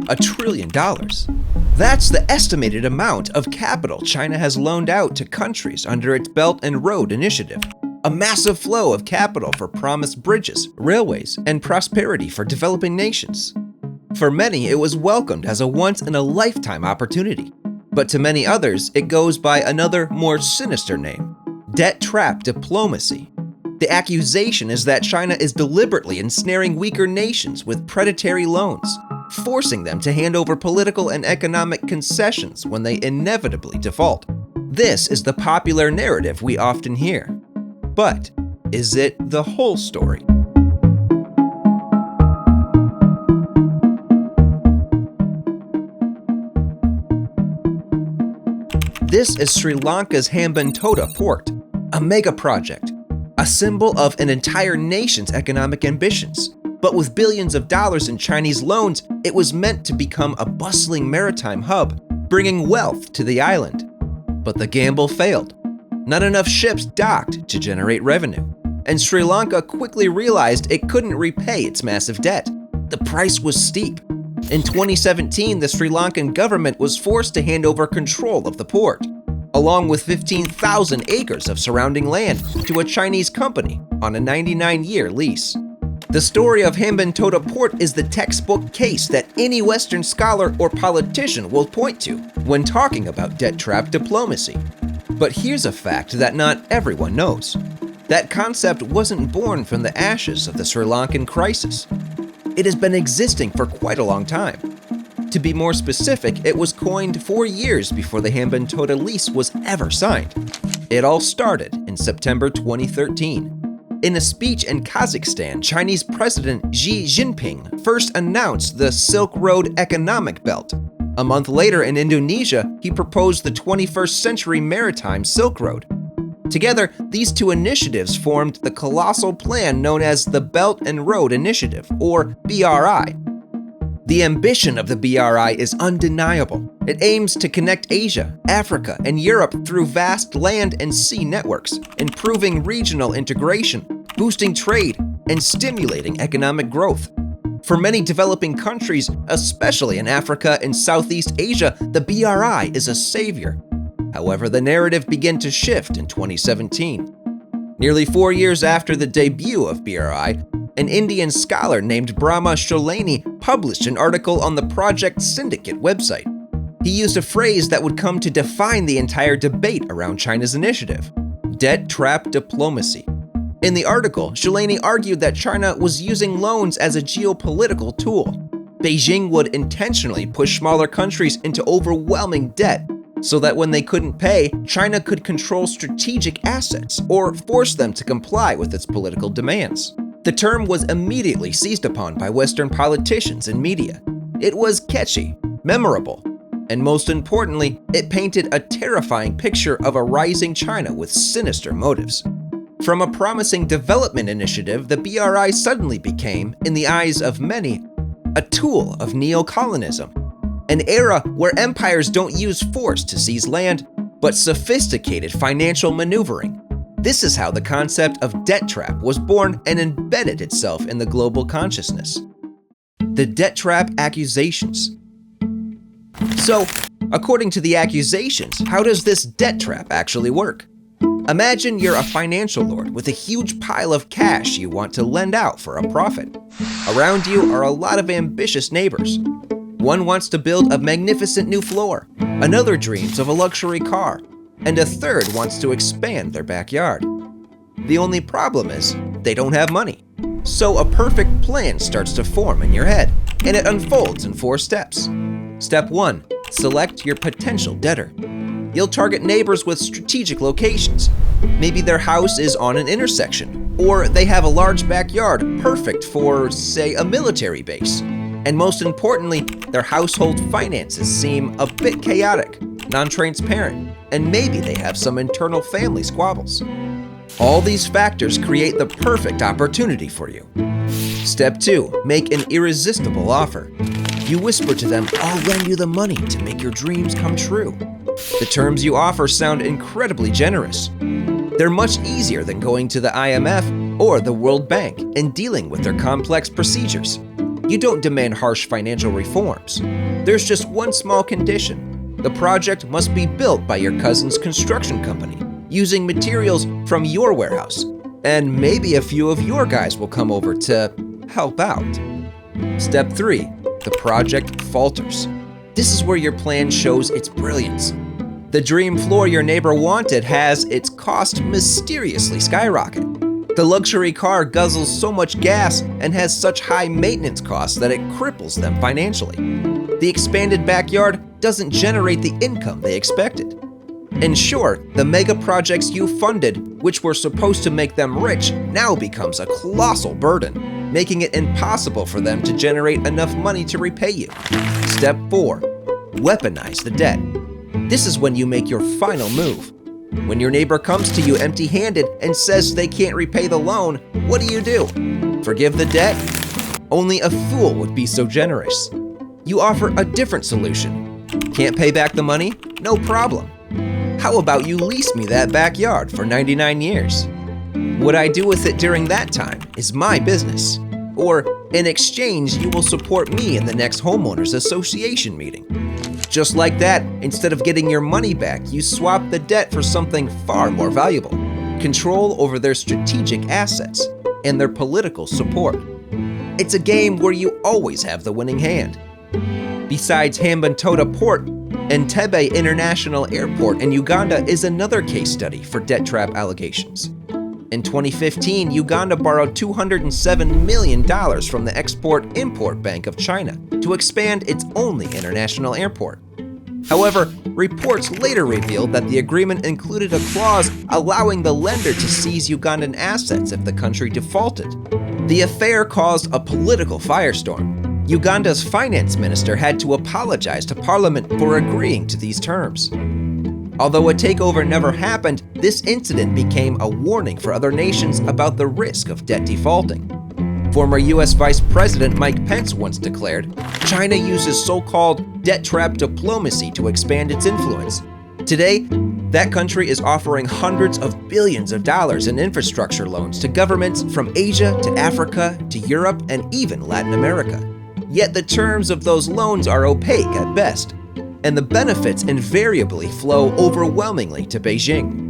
$1 trillion. That's the estimated amount of capital China has loaned out to countries under its Belt and Road Initiative. A massive flow of capital for promised bridges, railways, and prosperity for developing nations. For many, it was welcomed as a once-in-a-lifetime opportunity. But to many others, it goes by another, more sinister name: debt trap diplomacy. The accusation is that China is deliberately ensnaring weaker nations with predatory loans, forcing them to hand over political and economic concessions when they inevitably default. This is the popular narrative we often hear. But is it the whole story? This is Sri Lanka's Hambantota port, a mega project, a symbol of an entire nation's economic ambitions. But with billions of dollars in Chinese loans, it was meant to become a bustling maritime hub, bringing wealth to the island. But the gamble failed. Not enough ships docked to generate revenue, and Sri Lanka quickly realized it couldn't repay its massive debt. The price was steep. In 2017, the Sri Lankan government was forced to hand over control of the port, along with 15,000 acres of surrounding land, to a Chinese company on a 99-year lease. The story of Hambantota Port is the textbook case that any Western scholar or politician will point to when talking about debt trap diplomacy. But here's a fact that not everyone knows. That concept wasn't born from the ashes of the Sri Lankan crisis. It has been existing for quite a long time. To be more specific, it was coined 4 years before the Hambantota lease was ever signed. It all started in September 2013. In a speech in Kazakhstan, Chinese President Xi Jinping first announced the Silk Road Economic Belt. A month later in Indonesia, he proposed the 21st Century Maritime Silk Road. Together, these two initiatives formed the colossal plan known as the Belt and Road Initiative, or BRI. The ambition of the BRI is undeniable. It aims to connect Asia, Africa, and Europe through vast land and sea networks, improving regional integration, boosting trade, and stimulating economic growth. For many developing countries, especially in Africa and Southeast Asia, the BRI is a savior. However, the narrative began to shift in 2017. Nearly 4 years after the debut of BRI, an Indian scholar named Brahma Sholani published an article on the Project Syndicate website. He used a phrase that would come to define the entire debate around China's initiative: debt trap diplomacy. In the article, Sholani argued that China was using loans as a geopolitical tool. Beijing would intentionally push smaller countries into overwhelming debt so that when they couldn't pay, China could control strategic assets or force them to comply with its political demands. The term was immediately seized upon by Western politicians and media. It was catchy, memorable, and most importantly, it painted a terrifying picture of a rising China with sinister motives. From a promising development initiative, the BRI suddenly became, in the eyes of many, a tool of neo-colonism, an era where empires don't use force to seize land, but sophisticated financial maneuvering. This is how the concept of debt trap was born and embedded itself in the global consciousness. The debt trap accusations. So, according to the accusations, how does this debt trap actually work? Imagine you're a financial lord with a huge pile of cash you want to lend out for a profit. Around you are a lot of ambitious neighbors. One wants to build a magnificent new floor, another dreams of a luxury car, and a third wants to expand their backyard. The only problem is, they don't have money. So a perfect plan starts to form in your head, and it unfolds in 4 steps. Step 1, select your potential debtor. You'll target neighbors with strategic locations. Maybe their house is on an intersection, or they have a large backyard perfect for, say, a military base. And most importantly, their household finances seem a bit chaotic, non-transparent, and maybe they have some internal family squabbles. All these factors create the perfect opportunity for you. Step 2, make an irresistible offer. You whisper to them, "I'll lend you the money to make your dreams come true." The terms you offer sound incredibly generous. They're much easier than going to the IMF or the World Bank and dealing with their complex procedures. You don't demand harsh financial reforms. There's just one small condition. The project must be built by your cousin's construction company, using materials from your warehouse, and maybe a few of your guys will come over to help out. Step 3. The project falters. This is where your plan shows its brilliance. The dream floor your neighbor wanted has its cost mysteriously skyrocket. The luxury car guzzles so much gas and has such high maintenance costs that it cripples them financially. The expanded backyard doesn't generate the income they expected. In short, the mega projects you funded, which were supposed to make them rich, now becomes a colossal burden, making it impossible for them to generate enough money to repay you. Step 4. Weaponize the debt. This is when you make your final move. When your neighbor comes to you empty-handed and says they can't repay the loan, what do? Forgive the debt? Only a fool would be so generous. You offer a different solution. Can't pay back the money? No problem. How about you lease me that backyard for 99 years? What I do with it during that time is my business. Or, in exchange, you will support me in the next homeowners association meeting. Just like that, instead of getting your money back, you swap the debt for something far more valuable: control over their strategic assets and their political support. It's a game where you always have the winning hand. Besides Hambantota Port, Entebbe International Airport in Uganda is another case study for debt trap allegations. In 2015, Uganda borrowed $207 million from the Export-Import Bank of China to expand its only international airport. However, reports later revealed that the agreement included a clause allowing the lender to seize Ugandan assets if the country defaulted. The affair caused a political firestorm. Uganda's finance minister had to apologize to parliament for agreeing to these terms. Although a takeover never happened, this incident became a warning for other nations about the risk of debt defaulting. Former US Vice President Mike Pence once declared, China uses so-called debt trap diplomacy to expand its influence. Today, that country is offering hundreds of billions of dollars in infrastructure loans to governments from Asia to Africa to Europe and even Latin America. Yet the terms of those loans are opaque at best, and the benefits invariably flow overwhelmingly to Beijing.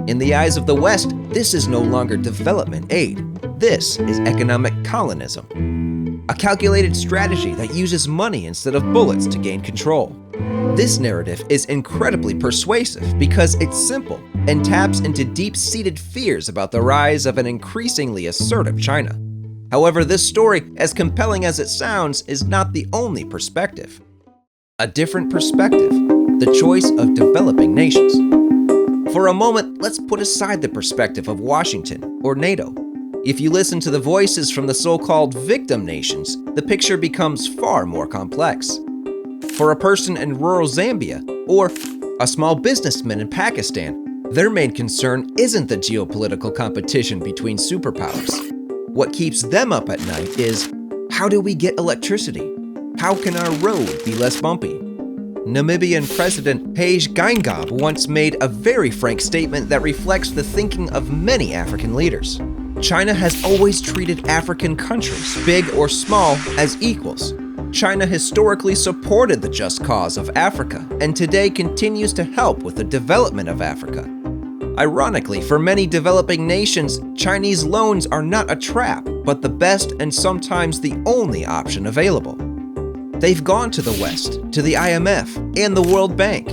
In the eyes of the West, this is no longer development aid. This is economic colonism, a calculated strategy that uses money instead of bullets to gain control. This narrative is incredibly persuasive because it's simple and taps into deep-seated fears about the rise of an increasingly assertive China. However, this story, as compelling as it sounds, is not the only perspective. A different perspective, the choice of developing nations. For a moment, let's put aside the perspective of Washington or NATO. If you listen to the voices from the so-called victim nations, the picture becomes far more complex. For a person in rural Zambia or a small businessman in Pakistan, their main concern isn't the geopolitical competition between superpowers. What keeps them up at night is, how do we get electricity? How can our road be less bumpy? Namibian President Hage Geingob once made a very frank statement that reflects the thinking of many African leaders. China has always treated African countries, big or small, as equals. China historically supported the just cause of Africa, and today continues to help with the development of Africa. Ironically, for many developing nations, Chinese loans are not a trap, but the best and sometimes the only option available. They've gone to the West, to the IMF, and the World Bank,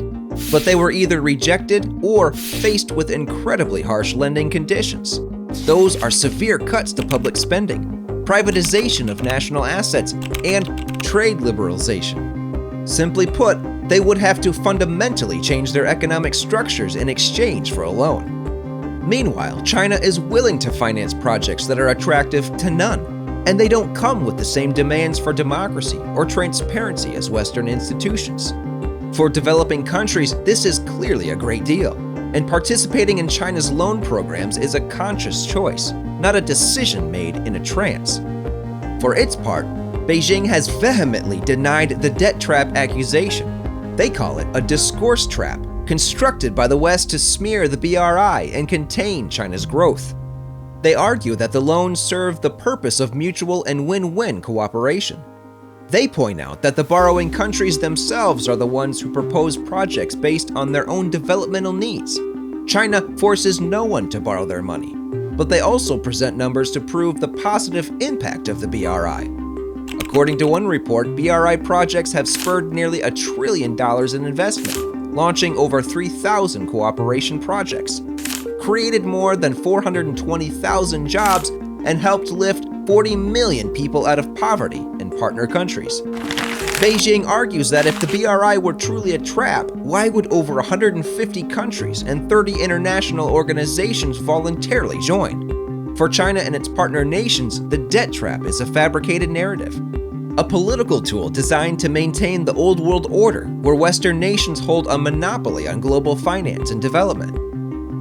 but they were either rejected or faced with incredibly harsh lending conditions. Those are severe cuts to public spending, privatization of national assets, and trade liberalization. Simply put, they would have to fundamentally change their economic structures in exchange for a loan. Meanwhile, China is willing to finance projects that are attractive to none, and they don't come with the same demands for democracy or transparency as Western institutions. For developing countries, this is clearly a great deal, and participating in China's loan programs is a conscious choice, not a decision made in a trance. For its part, Beijing has vehemently denied the debt trap accusation. They call it a discourse trap, constructed by the West to smear the BRI and contain China's growth. They argue that the loans serve the purpose of mutual and win-win cooperation, They point out that the borrowing countries themselves are the ones who propose projects based on their own developmental needs. China forces no one to borrow their money, but they also present numbers to prove the positive impact of the BRI. According to one report, BRI projects have spurred nearly $1 trillion in investment, launching over 3,000 cooperation projects, created more than 420,000 jobs, and helped lift 40 million people out of poverty in partner countries. Beijing argues that if the BRI were truly a trap, why would over 150 countries and 30 international organizations voluntarily join? For China and its partner nations, the debt trap is a fabricated narrative, a political tool designed to maintain the old world order where Western nations hold a monopoly on global finance and development.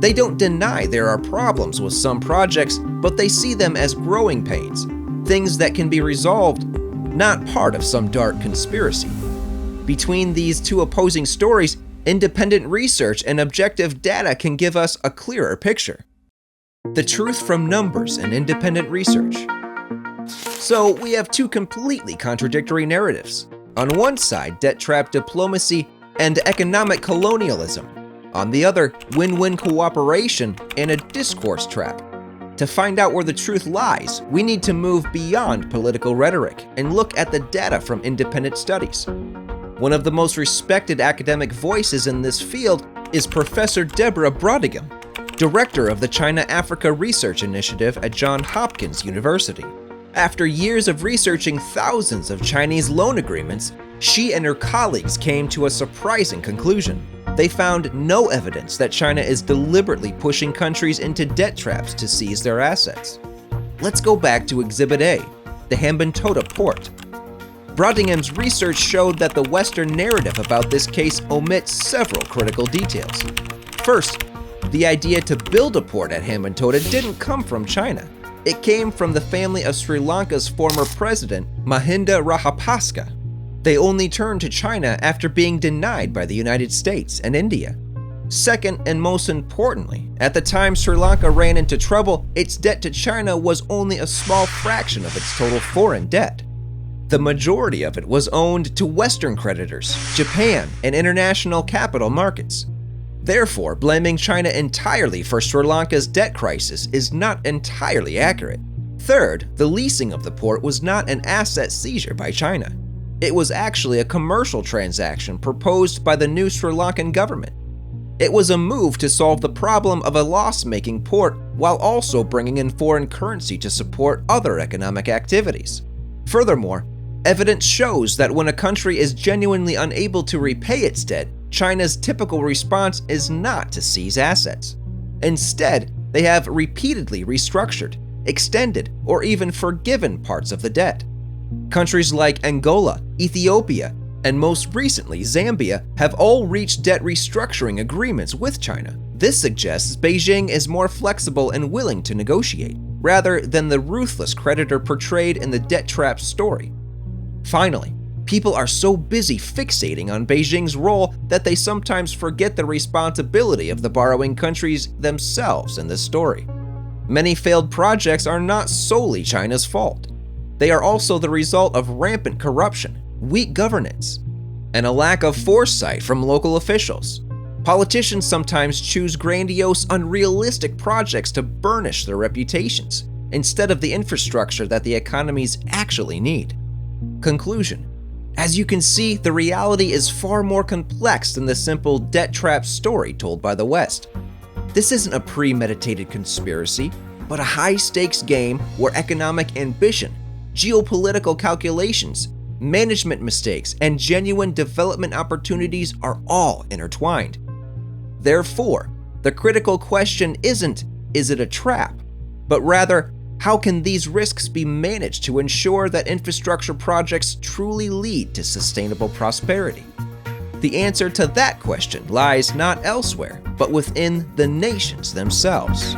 They don't deny there are problems with some projects, but they see them as growing pains, things that can be resolved, not part of some dark conspiracy. Between these two opposing stories, independent research and objective data can give us a clearer picture. The truth from numbers and independent research. So we have two completely contradictory narratives. On one side, debt trap diplomacy and economic colonialism. On the other, win-win cooperation and a discourse trap. To find out where the truth lies, we need to move beyond political rhetoric and look at the data from independent studies. One of the most respected academic voices in this field is Professor Deborah Brodigan, director of the China-Africa Research Initiative at Johns Hopkins University. After years of researching thousands of Chinese loan agreements, she and her colleagues came to a surprising conclusion. They found no evidence that China is deliberately pushing countries into debt traps to seize their assets. Let's go back to Exhibit A, the Hambantota port. Brodingham's research showed that the Western narrative about this case omits several critical details. First, the idea to build a port at Hambantota didn't come from China. It came from the family of Sri Lanka's former president, Mahinda Rajapaksa. They only turned to China after being denied by the United States and India. Second, and most importantly, at the time Sri Lanka ran into trouble, its debt to China was only a small fraction of its total foreign debt. The majority of it was owned to Western creditors, Japan, and international capital markets. Therefore, blaming China entirely for Sri Lanka's debt crisis is not entirely accurate. Third, the leasing of the port was not an asset seizure by China. It was actually a commercial transaction proposed by the new Sri Lankan government. It was a move to solve the problem of a loss-making port while also bringing in foreign currency to support other economic activities. Furthermore, evidence shows that when a country is genuinely unable to repay its debt, China's typical response is not to seize assets. Instead, they have repeatedly restructured, extended, or even forgiven parts of the debt. Countries like Angola, Ethiopia, and most recently Zambia have all reached debt restructuring agreements with China. This suggests Beijing is more flexible and willing to negotiate, rather than the ruthless creditor portrayed in the debt trap story. Finally, people are so busy fixating on Beijing's role that they sometimes forget the responsibility of the borrowing countries themselves in this story. Many failed projects are not solely China's fault. They are also the result of rampant corruption, weak governance, and a lack of foresight from local officials. Politicians sometimes choose grandiose, unrealistic projects to burnish their reputations, instead of the infrastructure that the economies actually need. Conclusion: as you can see, the reality is far more complex than the simple debt trap story told by the West. This isn't a premeditated conspiracy, but a high-stakes game where economic ambition, geopolitical calculations, management mistakes, and genuine development opportunities are all intertwined. Therefore, the critical question isn't, is it a trap? But rather, how can these risks be managed to ensure that infrastructure projects truly lead to sustainable prosperity? The answer to that question lies not elsewhere, but within the nations themselves.